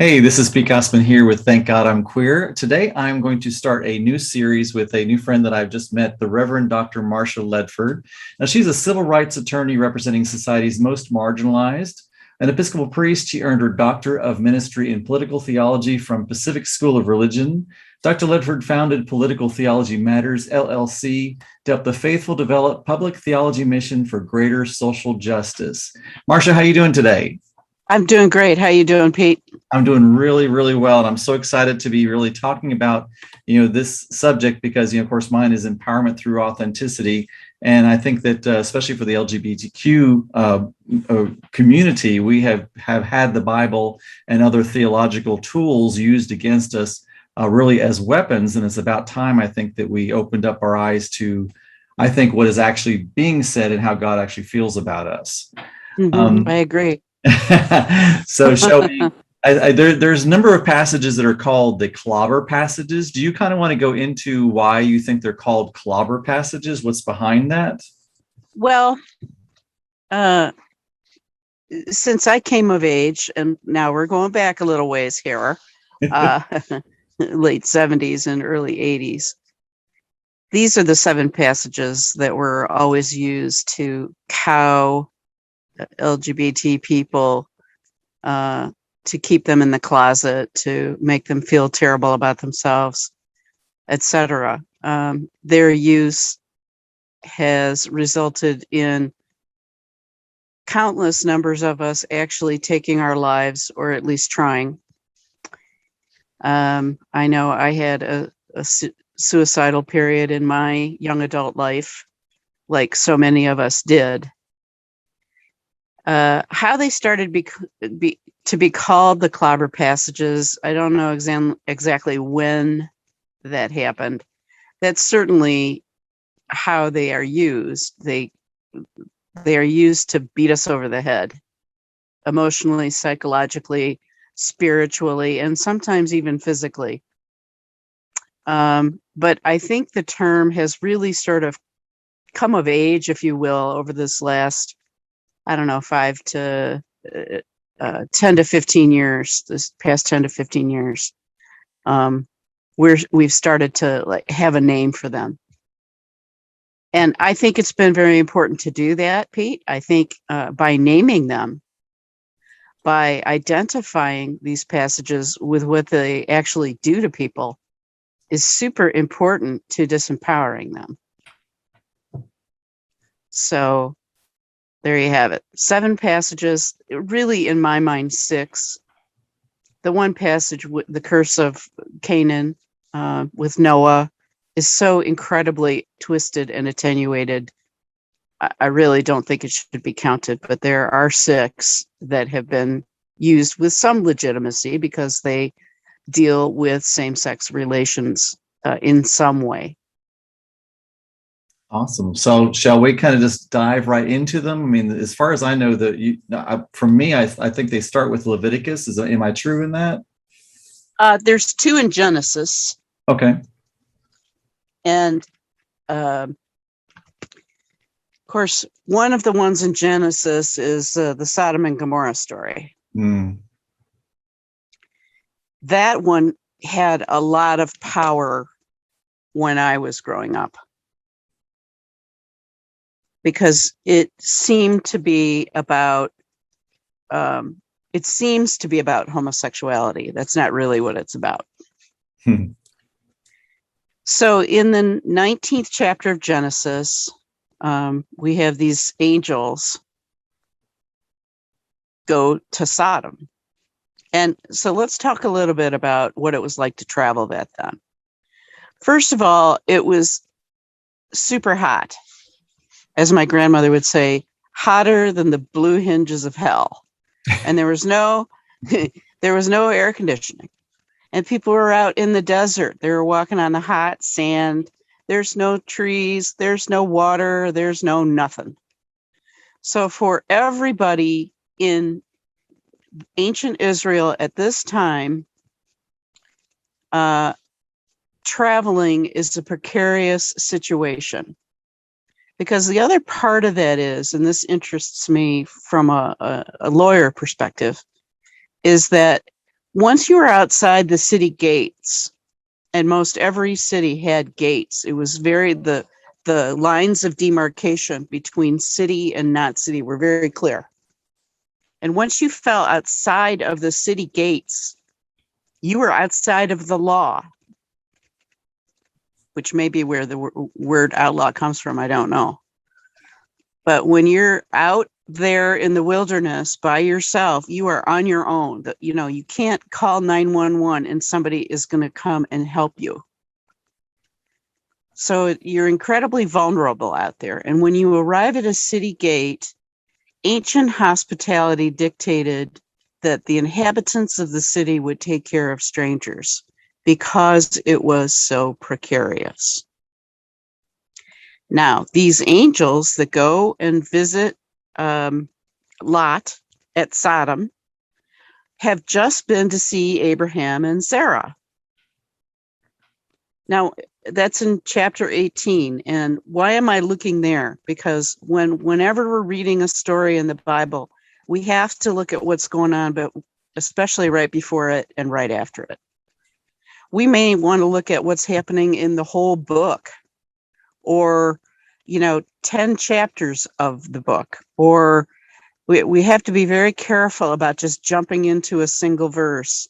Hey, this is Pete Gossman here with Thank God I'm Queer. Today, I'm going to start a new series with a new friend that I've just met, the Reverend Dr. Marcia Ledford. Now, she's a civil rights attorney representing society's most marginalized. An Episcopal priest, she earned her Doctor of Ministry in Political Theology from Pacific School of Religion. Dr. Ledford founded Political Theology Matters, LLC, to help the faithful develop public theology mission for greater social justice. Marcia, how are you doing today? I'm doing great. How you doing, Pete? I'm doing really, really well. And I'm so excited to be really talking about, this subject because, of course, mine is empowerment through authenticity. And I think that especially for the LGBTQ community, we have had the Bible and other theological tools used against us really as weapons. And it's about time, I think, that we opened up our eyes to, I think, what is actually being said and how God actually feels about us. I agree. So shall we? There's a number of passages that are called the Clobber Passages. Do you kind of want to go into why you think they're called Clobber Passages? What's behind that? Well, since I came of age, and now we're going back a little ways here, late 70s and early 80s, these are the 7 passages that were always used to cow LGBT people, to keep them in the closet, to make them feel terrible about themselves, etc. Their use has resulted in countless numbers of us actually taking our lives, or at least trying. I know I had a suicidal period in my young adult life, like so many of us did. How they started to be called the Clobber Passages, I don't know exactly when that happened. That's certainly how they are used. They are used to beat us over the head, emotionally, psychologically, spiritually, and sometimes even physically. But I think the term has really sort of come of age, if you will, over this last, 5 to 10 to 15 years, this past 10 to 15 years, we've started to have a name for them. And I think it's been very important to do that, Pete. I think by naming them, by identifying these passages with what they actually do to people, is super important to disempowering them. So there you have it. 7 passages, really in my mind, 6. The one passage, the curse of Canaan with Noah, is so incredibly twisted and attenuated. I really don't think it should be counted, but there are 6 that have been used with some legitimacy because they deal with same-sex relations in some way. Awesome. So shall we kind of just dive right into them? I mean, as far as I know, for me, I think they start with Leviticus. Am I true in that? There's 2 in Genesis. Okay. And of course, one of the ones in Genesis is the Sodom and Gomorrah story. That one had a lot of power when I was growing up, because it seemed to be about homosexuality. That's not really what it's about. So in the 19th chapter of Genesis, we have these angels go to Sodom. And so let's talk a little bit about what it was like to travel that then. First of all, it was super hot. As my grandmother would say, hotter than the blue hinges of hell. And there was no air conditioning. And people were out in the desert. They were walking on the hot sand. There's no trees, there's no water, there's no nothing. So for everybody in ancient Israel at this time, traveling is a precarious situation. Because the other part of that is, and this interests me from a lawyer perspective, is that Once you were outside the city gates, and most every city had gates, it was the lines of demarcation between city and not city were very clear. And once you fell outside of the city gates, you were outside of the law, which may be where the word outlaw comes from. I don't know. But when you're out there in the wilderness by yourself, you are on your own. You know, you can't call 911 and somebody is going to come and help you. So you're incredibly vulnerable out there. And when you arrive at a city gate, ancient hospitality dictated that the inhabitants of the city would take care of strangers because it was so precarious. Now, these angels that go and visit Lot at Sodom have just been to see Abraham and Sarah. Now, that's in chapter 18. And why am I looking there? Because whenever we're reading a story in the Bible, we have to look at what's going on, but especially right before it and right after it. We may want to look at what's happening in the whole book, or 10 chapters of the book, or we have to be very careful about just jumping into a single verse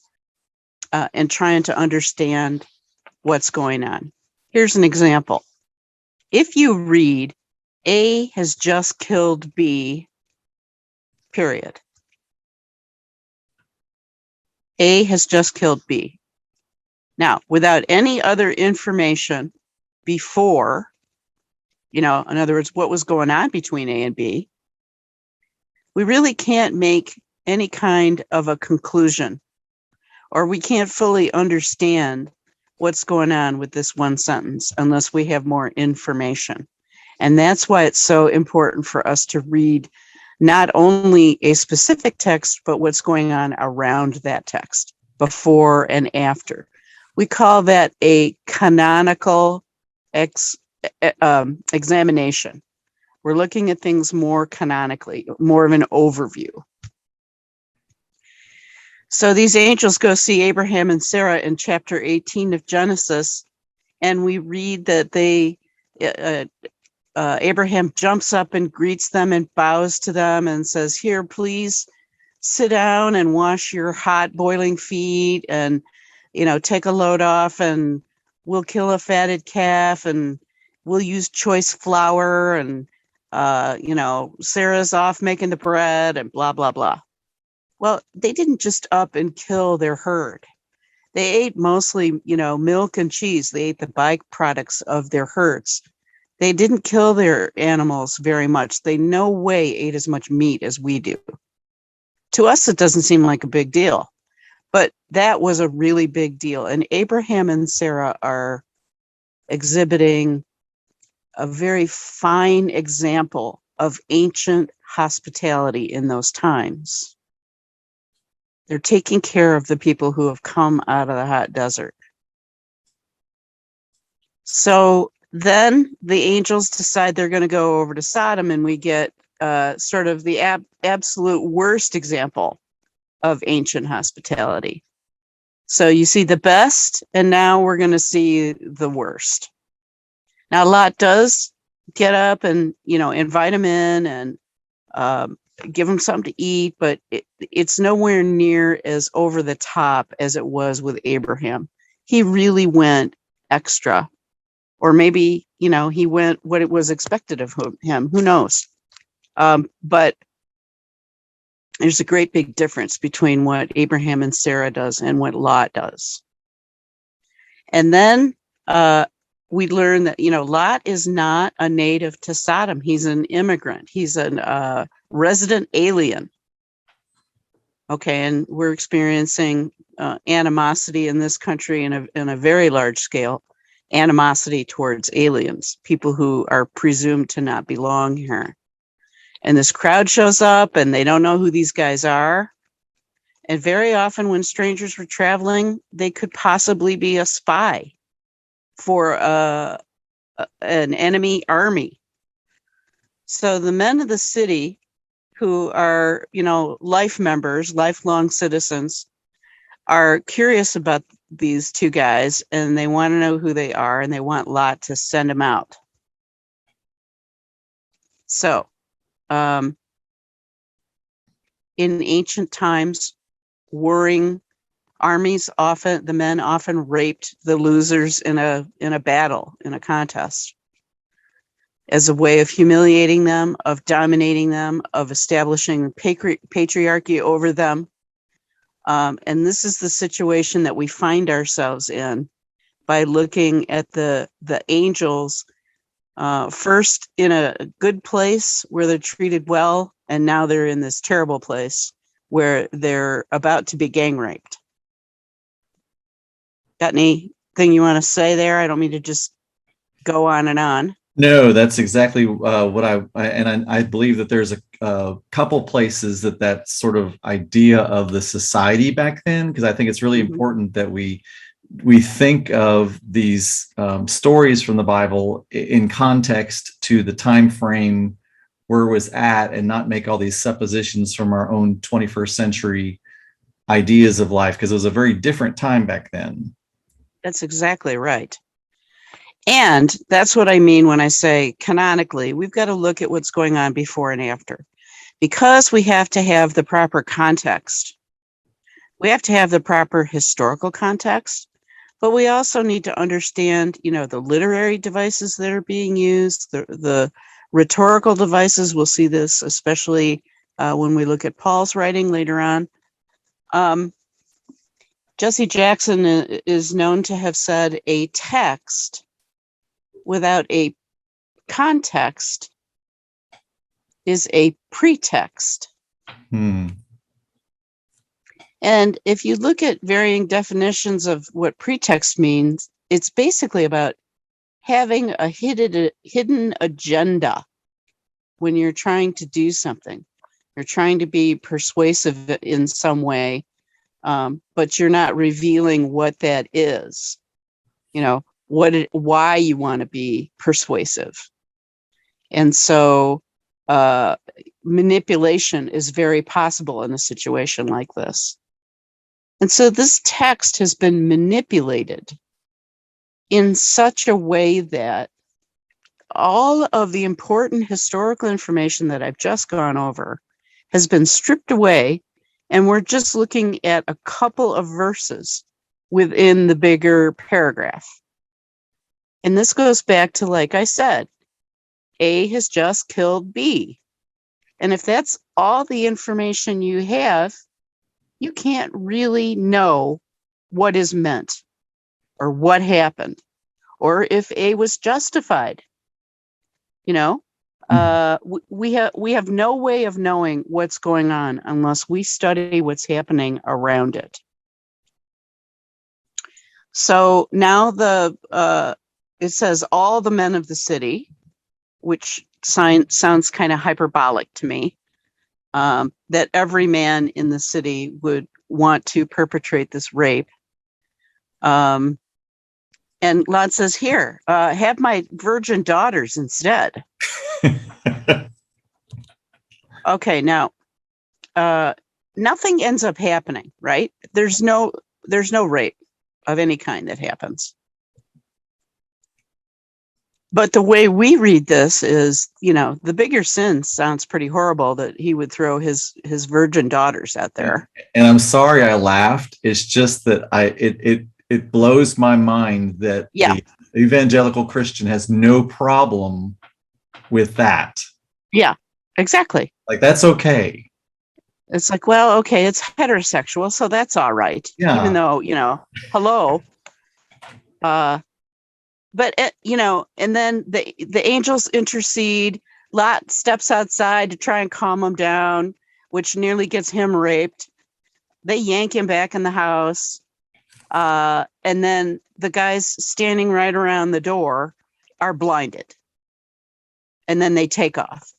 and trying to understand what's going on. Here's an example. If you read, A has just killed B, period. A has just killed B. Now, without any other information before, in other words, what was going on between A and B, we really can't make any kind of a conclusion, or we can't fully understand what's going on with this one sentence unless we have more information. And that's why it's so important for us to read not only a specific text, but what's going on around that text, before and after. We call that a canonical examination. We're looking at things more canonically, more of an overview. So these angels go see Abraham and Sarah in chapter 18 of Genesis, and we read that Abraham jumps up and greets them and bows to them and says, "Here, please sit down and wash your hot boiling feet, and take a load off, and we'll kill a fatted calf, and we'll use choice flour, and Sarah's off making the bread, and blah blah blah." Well, they didn't just up and kill their herd. They ate mostly, milk and cheese. They ate the byproducts of their herds. They didn't kill their animals very much. They no way ate as much meat as we do. To us, it doesn't seem like a big deal, but that was a really big deal. And Abraham and Sarah are exhibiting a very fine example of ancient hospitality in those times. They're taking care of the people who have come out of the hot desert. So then the angels decide they're going to go over to Sodom, and we get sort of the absolute worst example of ancient hospitality. So you see the best, and now we're going to see the worst. Now, Lot does get up and, invite him in and give him something to eat, but it's nowhere near as over the top as it was with Abraham. He really went extra, or maybe, he went what it was expected of him. Who knows? But there's a great big difference between what Abraham and Sarah does and what Lot does. And then we learn that, Lot is not a native to Sodom. He's an immigrant. He's a resident alien. Okay, and we're experiencing animosity in this country in a very large scale, animosity towards aliens, people who are presumed to not belong here. And this crowd shows up, and they don't know who these guys are. And very often when strangers were traveling, they could possibly be a spy for an enemy army. So the men of the city, who are, life members, lifelong citizens, are curious about these two guys, and they want to know who they are, and they want Lot to send them out. So, in ancient times, warring armies the men often raped the losers in a battle, in a contest, as a way of humiliating them, of dominating them, of establishing patriarchy over them. And this is the situation that we find ourselves in by looking at the angels, first in a good place where they're treated well, and now they're in this terrible place where they're about to be gang raped. Got anything you want to say there? I don't mean to just go on and on. No, that's exactly what I believe that there's a couple places that sort of idea of the society back then, because I think it's really important that we think of these stories from the Bible in context to the time frame where it was at, and not make all these suppositions from our own 21st century ideas of life, because it was a very different time back then. That's exactly right. And that's what I mean when I say canonically, we've got to look at what's going on before and after, because we have to have the proper context. We have to have the proper historical context, but we also need to understand, the literary devices that are being used, the rhetorical devices. We'll see this especially when we look at Paul's writing later on. Jesse Jackson is known to have said a text without a context is a pretext. And if you look at varying definitions of what pretext means, it's basically about having a hidden agenda when you're trying to do something. You're trying to be persuasive in some way, but you're not revealing what that is. Why you want to be persuasive. And so manipulation is very possible in a situation like this. And so this text has been manipulated in such a way that all of the important historical information that I've just gone over has been stripped away, and we're just looking at a couple of verses within the bigger paragraph. And this goes back to, like I said, A has just killed B. And if that's all the information you have, you can't really know what is meant or what happened or if A was justified. We have no way of knowing what's going on unless we study what's happening around it. So now it says all the men of the city, which sounds kind of hyperbolic to me, that every man in the city would want to perpetrate this rape. And Lot says, here, have my virgin daughters instead. Okay, now, nothing ends up happening, right? There's no rape of any kind that happens. But the way we read this is, the bigger sin sounds pretty horrible, that he would throw his virgin daughters out there. And I'm sorry I laughed. It's just that it blows my mind that the evangelical Christian has no problem with that. Yeah, exactly. Like, that's okay. It's like, well, okay, it's heterosexual, so that's all right. Yeah. Even though, hello. But, and then the angels intercede. Lot steps outside to try and calm him down, which nearly gets him raped. They yank him back in the house. And then the guys standing right around the door are blinded. And then they take off.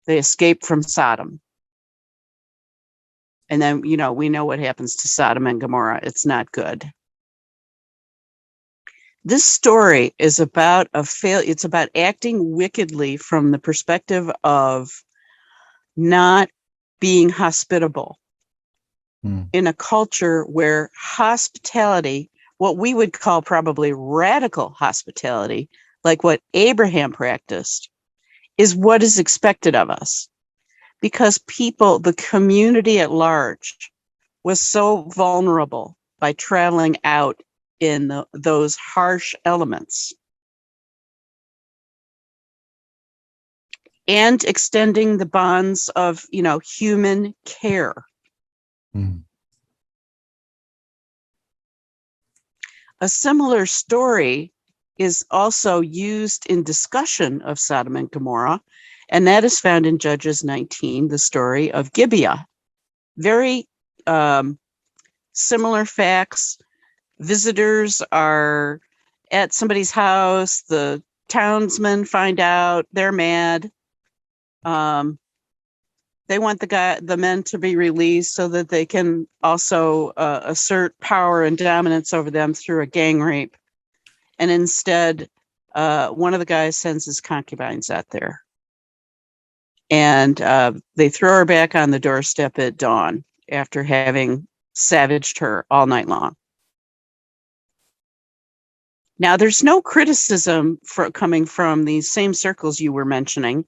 They escape from Sodom. And then, we know what happens to Sodom and Gomorrah. It's not good. This story is about it's about acting wickedly from the perspective of not being hospitable. in a culture where hospitality, what we would call probably radical hospitality, like what Abraham practiced, is what is expected of us. Because people, the community at large, was so vulnerable by traveling out in those harsh elements and extending the bonds of, human care. A similar story is also used in discussion of Sodom and Gomorrah, and that is found in Judges 19, the story of Gibeah. Very similar facts. Visitors are at somebody's house. The townsmen find out. They're mad. They want the men to be released so that they can also assert power and dominance over them through a gang rape. And instead, one of the guys sends his concubines out there. And they throw her back on the doorstep at dawn after having savaged her all night long. Now, there's no criticism coming from these same circles you were mentioning,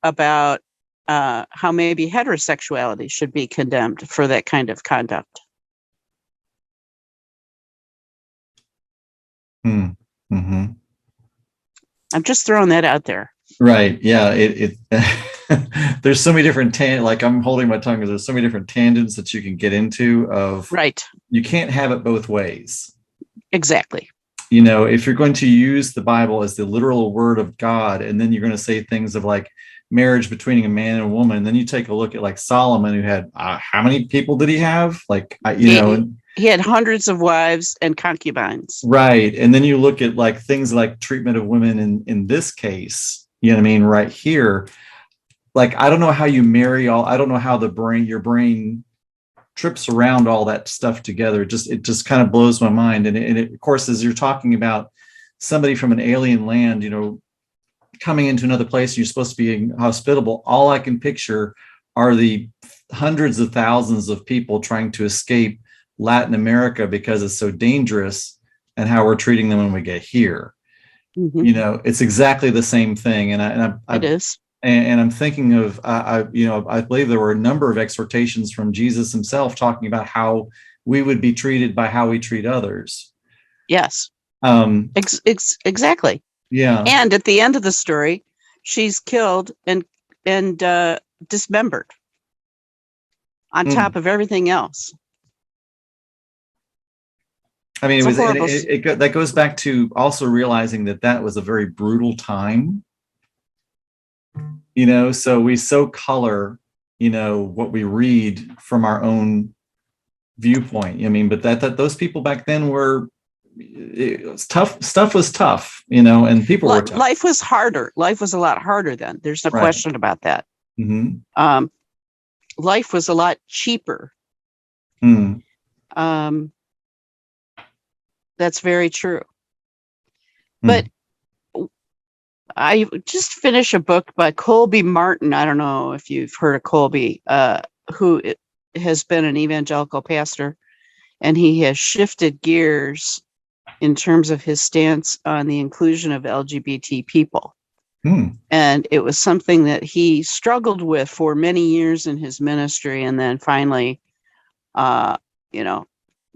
about how maybe heterosexuality should be condemned for that kind of conduct. Mm-hmm. I'm just throwing that out there. Right. Yeah. It there's so many different like I'm holding my tongue because there's so many different tangents that you can get into of. Right. You can't have it both ways. Exactly. If you're going to use the Bible as the literal word of God, and then you're going to say things of like marriage between a man and a woman, then you take a look at like Solomon, who had how many people did he have? Like, he had hundreds of wives and concubines. Right. And then you look at like things like treatment of women in this case, right here. Like, I don't know how you marry I don't know how your brain trips around all that stuff together. It just kind of blows my mind. And it, of course, as you're talking about somebody from an alien land, coming into another place, you're supposed to be hospitable. All I can picture are the hundreds of thousands of people trying to escape Latin America because it's so dangerous, and how we're treating them when we get here. Mm-hmm. It's exactly the same thing. It is. And I'm thinking of, I believe there were a number of exhortations from Jesus himself talking about how we would be treated by how we treat others. Yes. Exactly. Yeah. And at the end of the story, she's killed and dismembered on top of everything else. I mean, that goes back to also realizing that was a very brutal time. So we color, what we read from our own viewpoint. I mean, but that those people back then were, it was tough. Stuff was tough, and people were tough. Life was harder. Life was a lot harder then. There's no question about that. Mm-hmm. Life was a lot cheaper. That's very true. But I just finished a book by Colby Martin. I don't know if you've heard of Colby, who has been an evangelical pastor, and he has shifted gears in terms of his stance on the inclusion of LGBT people. And it was something that he struggled with for many years in his ministry, and then finally,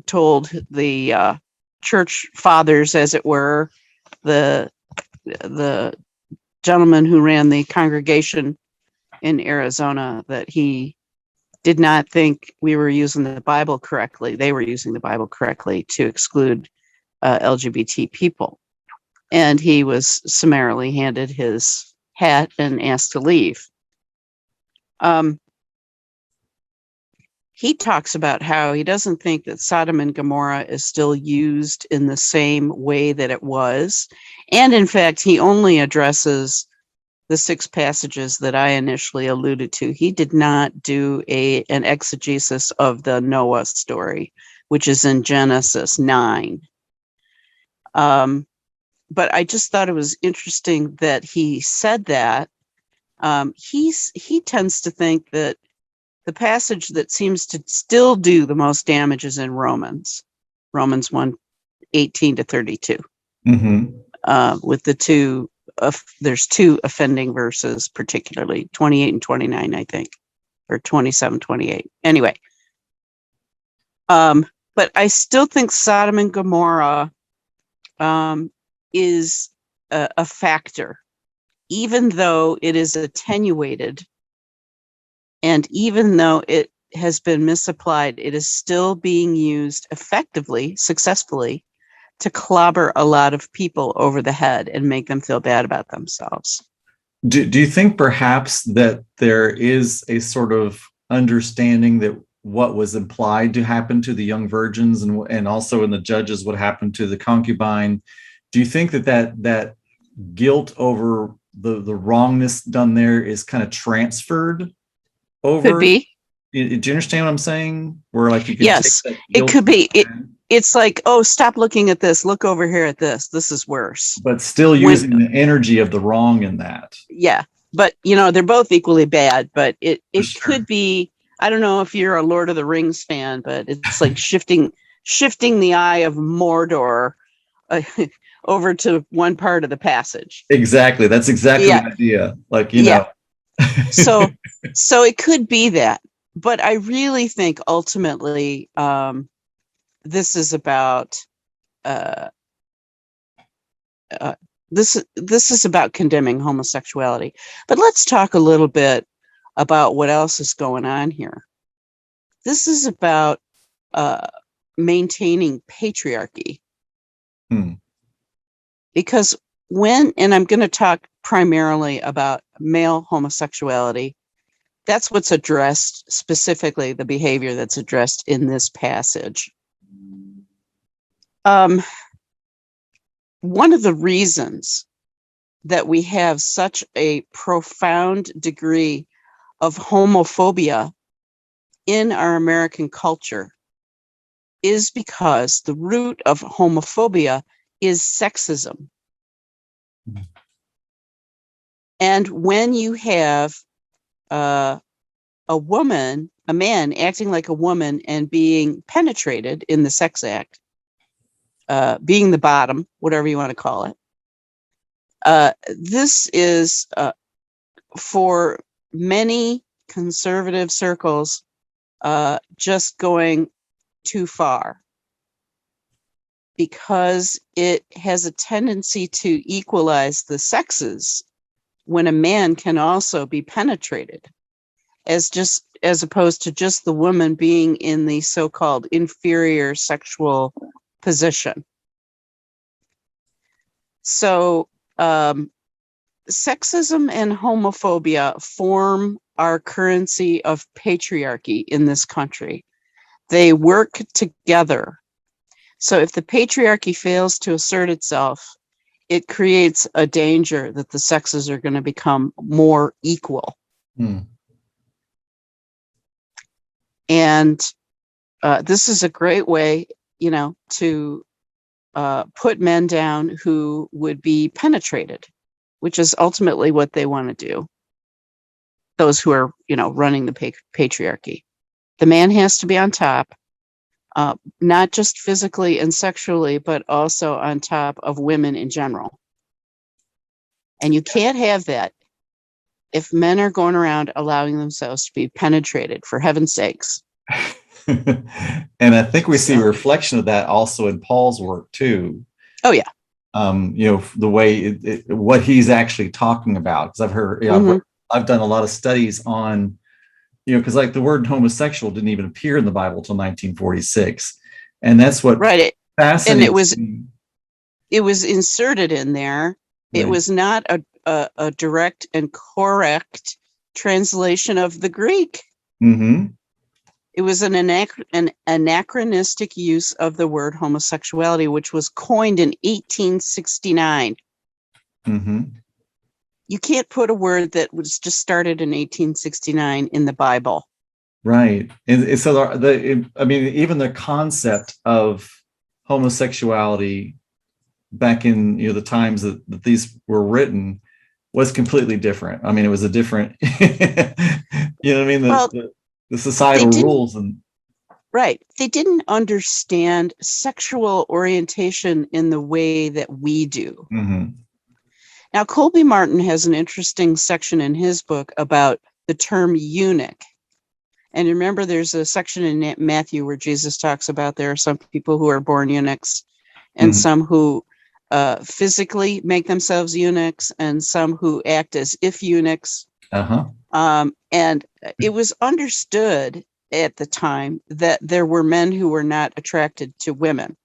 told the church fathers, as it were, the gentleman who ran the congregation in Arizona, that he did not think we were using the Bible correctly. They were using the Bible correctly to exclude LGBT people. And he was summarily handed his hat and asked to leave. He talks about how he doesn't think that Sodom and Gomorrah is still used in the same way that it was. And in fact, he only addresses the 6 passages that I initially alluded to. He did not do an exegesis of the Noah story, which is in Genesis 9. But I just thought it was interesting that he said that. He tends to think that the passage that seems to still do the most damage is in Romans 1:18-32. With the two, there's two offending verses, particularly 28 and 29, I think, or 27, 28. Anyway, but I still think Sodom and Gomorrah is a factor, even though it is attenuated, and even though it has been misapplied, it is still being used effectively, successfully, to clobber a lot of people over the head and make them feel bad about themselves. Do you think perhaps that there is a sort of understanding that what was implied to happen to the young virgins and also in the Judges what happened to the concubine? Do you think that guilt over the wrongness done there is kind of transferred over? Could be. Do you understand what I'm saying? Where like you could yes, take that it could be. It's like, oh, stop looking at this. Look over here at this. This is worse. But still using the energy of the wrong in that. Yeah. But, they're both equally bad. But it Sure. could be, I don't know if you're a Lord of the Rings fan, but it's like shifting the eye of Mordor over to one part of the passage. Exactly. That's exactly the idea. Like, know. So it could be that. But I really think ultimately, this is about this is about condemning homosexuality. But let's talk a little bit about what else is going on here. This is about maintaining patriarchy. Because and I'm going to talk primarily about male homosexuality, that's what's addressed, specifically the behavior that's addressed in this passage. One of the reasons that we have such a profound degree of homophobia in our American culture is because the root of homophobia is sexism. And when you have a man acting like a woman and being penetrated in the sex act, being the bottom, whatever you want to call it, this is for many conservative circles just going too far, because it has a tendency to equalize the sexes when a man can also be penetrated, as opposed to just the woman being in the so-called inferior sexual position. So sexism and homophobia form our currency of patriarchy in this country. They work together. So if the patriarchy fails to assert itself, it creates a danger that the sexes are going to become more equal. And this is a great way, to put men down who would be penetrated, which is ultimately what they want to do. Those who are, running the patriarchy. The man has to be on top, not just physically and sexually, but also on top of women in general. And you can't have that if men are going around allowing themselves to be penetrated, for heaven's sakes. And I think we see a reflection of that also in Paul's work too. Oh yeah. The way what he's actually talking about, because I've heard, I've done a lot of studies on, because like the word homosexual didn't even appear in the Bible till 1946, and that's what fascinates me. It was inserted in there. Right. It was not a direct and correct translation of the Greek. It was an anachronistic use of the word homosexuality, which was coined in 1869. You can't put a word that was just started in 1869 in the Bible. Right. And so even the concept of homosexuality back in the times that these were written was completely different. I mean, it was a different, you know what I mean? the societal rules. And right. They didn't understand sexual orientation in the way that we do. Mm-hmm. Now, Colby Martin has an interesting section in his book about the term eunuch. And remember, there's a section in Matthew where Jesus talks about there are some people who are born eunuchs and Mm-hmm. some who physically make themselves eunuchs and some who act as if eunuchs. And it was understood at the time that there were men who were not attracted to women.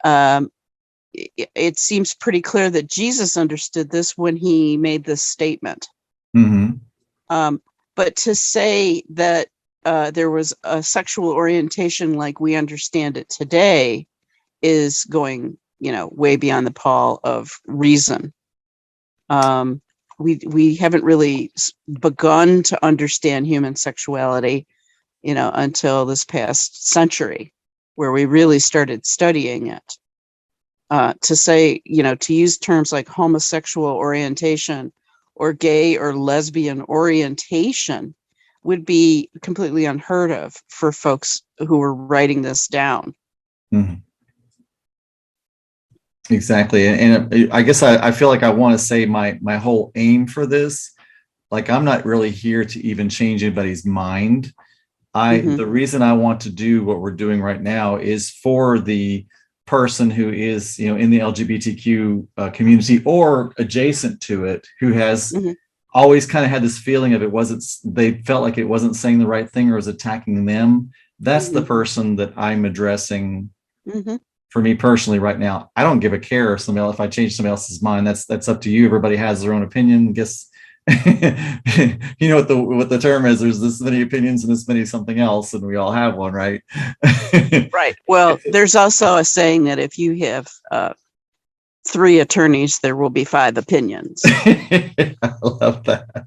It seems pretty clear that Jesus understood this when he made this statement. Mm-hmm. But to say that there was a sexual orientation like we understand it today is going, way beyond the pale of reason. We haven't really begun to understand human sexuality, until this past century, where we really started studying it. To say, to use terms like homosexual orientation or gay or lesbian orientation would be completely unheard of for folks who were writing this down. Mm-hmm. Exactly. And I guess I feel like I want to say my whole aim for this, like, I'm not really here to even change anybody's mind. The reason I want to do what we're doing right now is for the person who is, in the LGBTQ community or adjacent to it, who has always kind of had this feeling of they felt like it wasn't saying the right thing or was attacking them. That's the person that I'm addressing. For me personally right now. I don't give a care if I change somebody else's mind. That's up to you. Everybody has their own opinion. Guess you know what the term is. There's this many opinions and this many something else, and we all have one, right? Right. Well, there's also a saying that if you have 3 attorneys, there will be 5 opinions. I love that.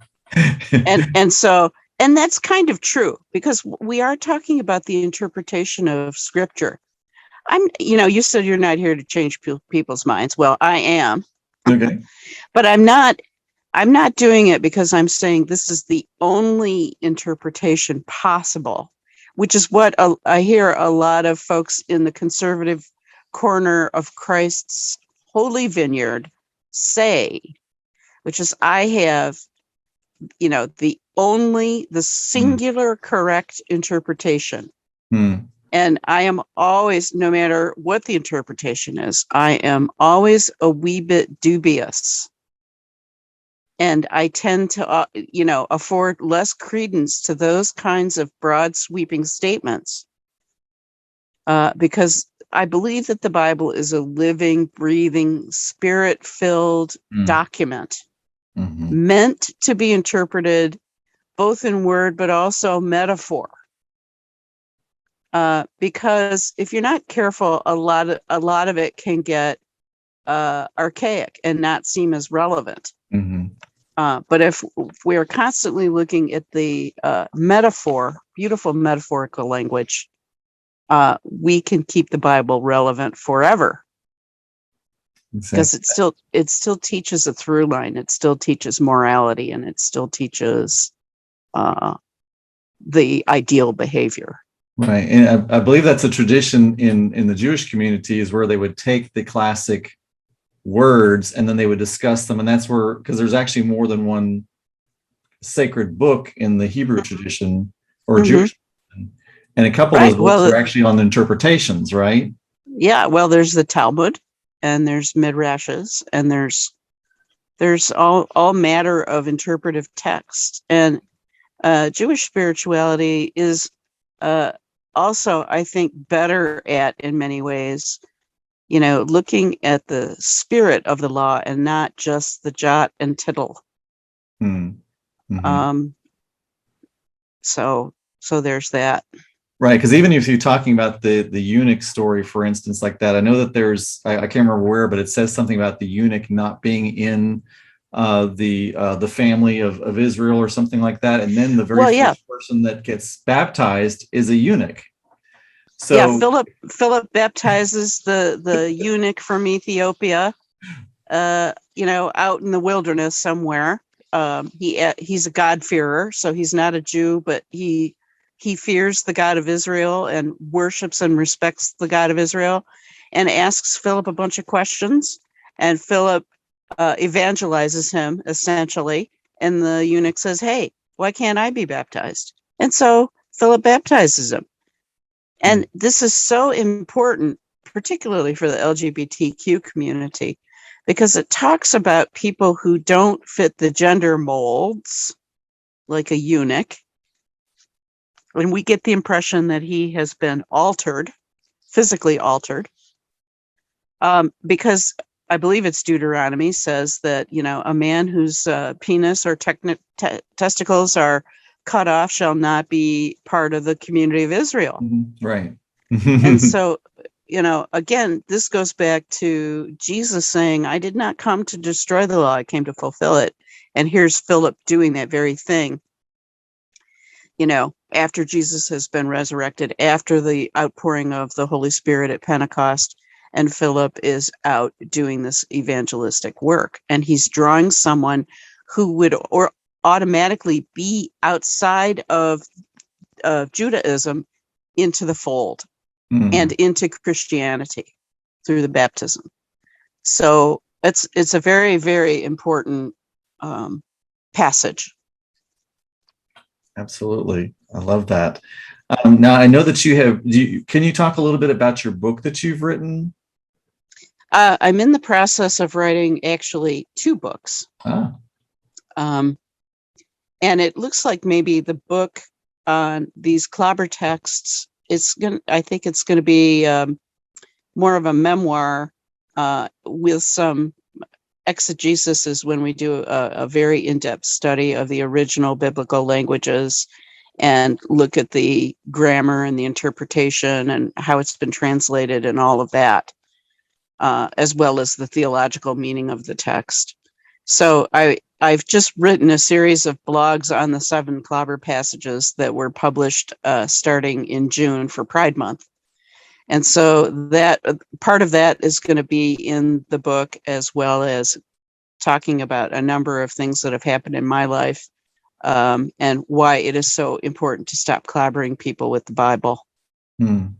and that's kind of true, because we are talking about the interpretation of scripture. You said you're not here to change people's minds. Well, I am. Okay. But I'm not doing it because I'm saying this is the only interpretation possible, which is what I hear a lot of folks in the conservative corner of Christ's holy vineyard say, which is I have, the singular correct interpretation. And I am always, no matter what the interpretation is, I am always a wee bit dubious. And I tend to, afford less credence to those kinds of broad sweeping statements because I believe that the Bible is a living, breathing, spirit-filled document meant to be interpreted both in word but also metaphor. Because if you're not careful, a lot of it can get archaic and not seem as relevant. But if we are constantly looking at the beautiful metaphorical language, we can keep the Bible relevant forever. Because it still teaches a through line. It still teaches morality, and it still teaches the ideal behavior. Right. And I believe that's a tradition in the Jewish community, is where they would take the classic words and then they would discuss them. And that's where, because there's actually more than one sacred book in the Hebrew tradition or Jewish tradition. And a couple of those books are actually on the interpretations, right? Yeah. Well, there's the Talmud and there's Midrashes and there's all matter of interpretive text. And Jewish spirituality is also, I think, better at, in many ways, looking at the spirit of the law and not just the jot and tittle. So there's that. Right, because even if you're talking about the eunuch story, for instance, like that, I know that there's, I can't remember where, but it says something about the eunuch not being in the family of Israel or something like that, and then the very first person that gets baptized is a eunuch. So Philip baptizes the eunuch from Ethiopia, out in the wilderness somewhere, he's a God-fearer, so he's not a Jew, but he fears the God of Israel and worships and respects the God of Israel, and asks Philip a bunch of questions, and Philip evangelizes him essentially, and the eunuch says, "Hey, why can't I be baptized?" And so Philip baptizes him. And this is so important, particularly for the LGBTQ community, because it talks about people who don't fit the gender molds, like a eunuch. And we get the impression that he has been altered, physically altered, because I believe it's Deuteronomy says that, a man whose penis or testicles are cut off shall not be part of the community of Israel. Mm-hmm. Right. And so, again, this goes back to Jesus saying, I did not come to destroy the law, I came to fulfill it. And here's Philip doing that very thing, after Jesus has been resurrected, after the outpouring of the Holy Spirit at Pentecost, and Philip is out doing this evangelistic work. And he's drawing someone who would automatically be outside of Judaism into the fold and into Christianity through the baptism. So it's a very, very important passage. Absolutely. I love that. Now, I know that can you talk a little bit about your book that you've written? I'm in the process of writing actually 2 books. And it looks like maybe the book on these clobber texts, I think it's going to be more of a memoir with some exegesis, is when we do a very in-depth study of the original biblical languages and look at the grammar and the interpretation and how it's been translated and all of that, as well as the theological meaning of the text. So I've just written a series of blogs on the 7 Clobber Passages that were published starting in June for Pride Month. And so that part of that is going to be in the book, as well as talking about a number of things that have happened in my life, and why it is so important to stop clobbering people with the Bible. And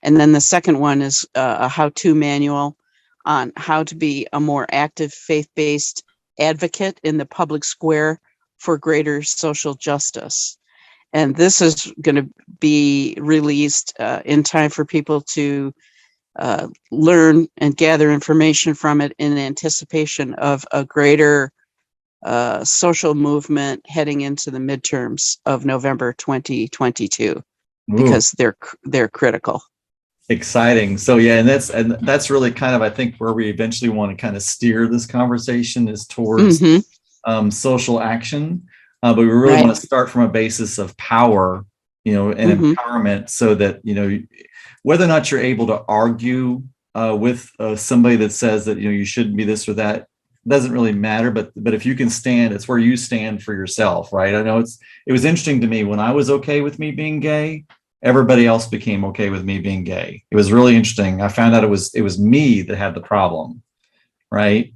then the second one is a how-to manual on how to be a more active faith-based advocate in the public square for greater social justice. And this is going to be released in time for people to learn and gather information from it in anticipation of a greater social movement heading into the midterms of November 2022, because they're critical. Exciting. So yeah, and that's really kind of, I think, where we eventually want to kind of steer this conversation is towards social action. But we really want to start from a basis of power, and empowerment, so that, whether or not you're able to argue with somebody that says that, you shouldn't be this or that, doesn't really matter. But if you can stand, it's where you stand for yourself, right? I know it was interesting to me when I was okay with me being gay, everybody else became okay with me being gay. It was really interesting. I found out it was me that had the problem, right?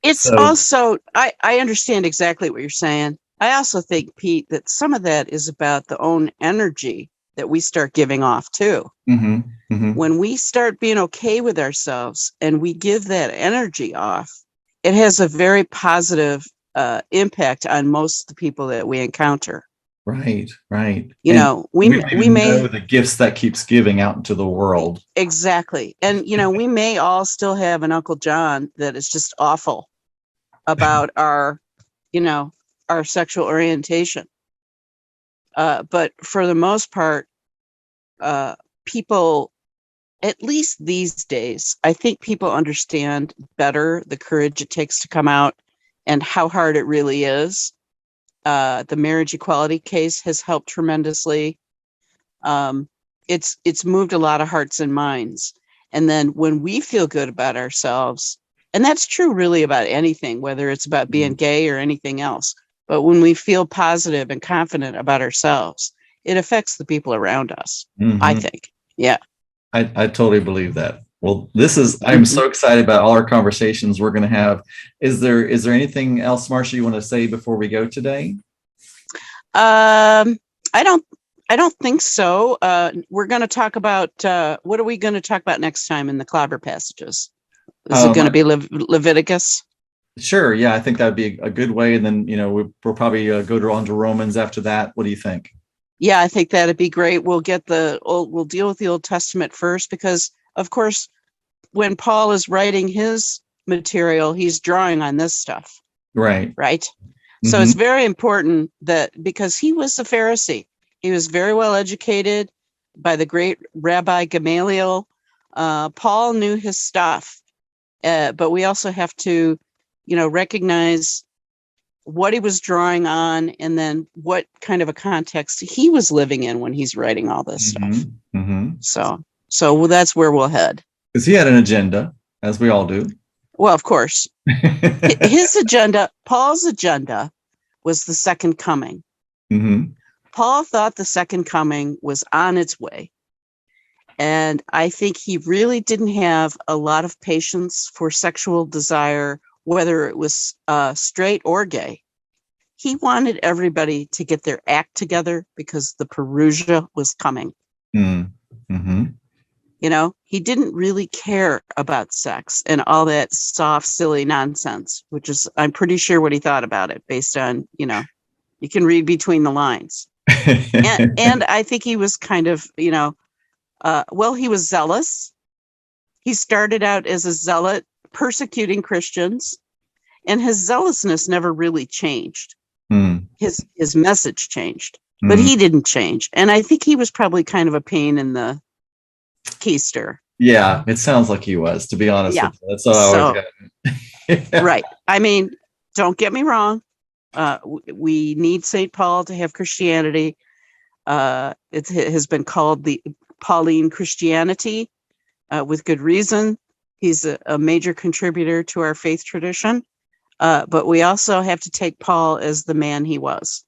It's also, I understand exactly what you're saying. I also think, Pete, that some of that is about the own energy that we start giving off too. When we start being okay with ourselves and we give that energy off, it has a very positive impact on most of the people that we encounter. Right. We may know the gifts that keeps giving out into the world. Exactly. And, we may all still have an Uncle John that is just awful about our sexual orientation. But for the most part, people, at least these days, I think people understand better the courage it takes to come out and how hard it really is. The marriage equality case has helped tremendously. It's moved a lot of hearts and minds. And then when we feel good about ourselves, and that's true really about anything, whether it's about being gay or anything else, but when we feel positive and confident about ourselves, it affects the people around us, I think. Yeah. I totally believe that. Well, I'm so excited about all our conversations we're going to have. Is there anything else, Marcia, you want to say before we go today? I don't think so. We're going to talk about, what are we going to talk about next time in the Clobber Passages? Is it going to be Leviticus? Sure. Yeah, I think that'd be a good way. And then, we'll probably go on to Romans after that. What do you think? Yeah, I think that'd be great. We'll deal with the Old Testament first, because of course, when Paul is writing his material, he's drawing on this stuff. Right. Right. Mm-hmm. So it's very important that, because he was a Pharisee, he was very well educated by the great Rabbi Gamaliel. Paul knew his stuff, but we also have to, recognize what he was drawing on, and then what kind of a context he was living in when he's writing all this stuff. So that's where we'll head. Because he had an agenda, as we all do. Well, of course. His agenda, Paul's agenda, was the second coming. Mm-hmm. Paul thought the second coming was on its way. And I think he really didn't have a lot of patience for sexual desire, whether it was straight or gay. He wanted everybody to get their act together because the Parousia was coming. Mm-hmm. He didn't really care about sex and all that soft, silly nonsense, which is, I'm pretty sure, what he thought about it based on, you can read between the lines. and I think he was kind of, he was zealous. He started out as a zealot persecuting Christians, and his zealousness never really changed. His message changed, but he didn't change. And I think he was probably kind of a pain in the keister. Yeah, it sounds like he was, to be honest. Yeah. With you. That's all I always got. Right. I mean, don't get me wrong. We need St. Paul to have Christianity. It has been called the Pauline Christianity, with good reason. He's a major contributor to our faith tradition. But we also have to take Paul as the man he was.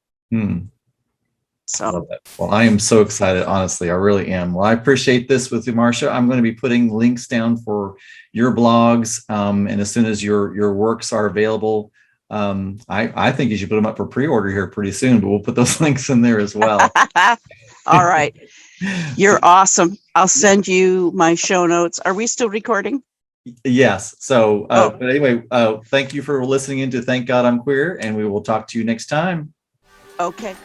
So, well, I am so excited. Honestly, I really am. Well, I appreciate this with you, Marcia. I'm going to be putting links down for your blogs. And as soon as your works are available, I think you should put them up for pre-order here pretty soon, but we'll put those links in there as well. All right. You're awesome. I'll send you my show notes. Are we still recording? Yes. So, but anyway, thank you for listening in to Thank God I'm Queer, and we will talk to you next time. Okay.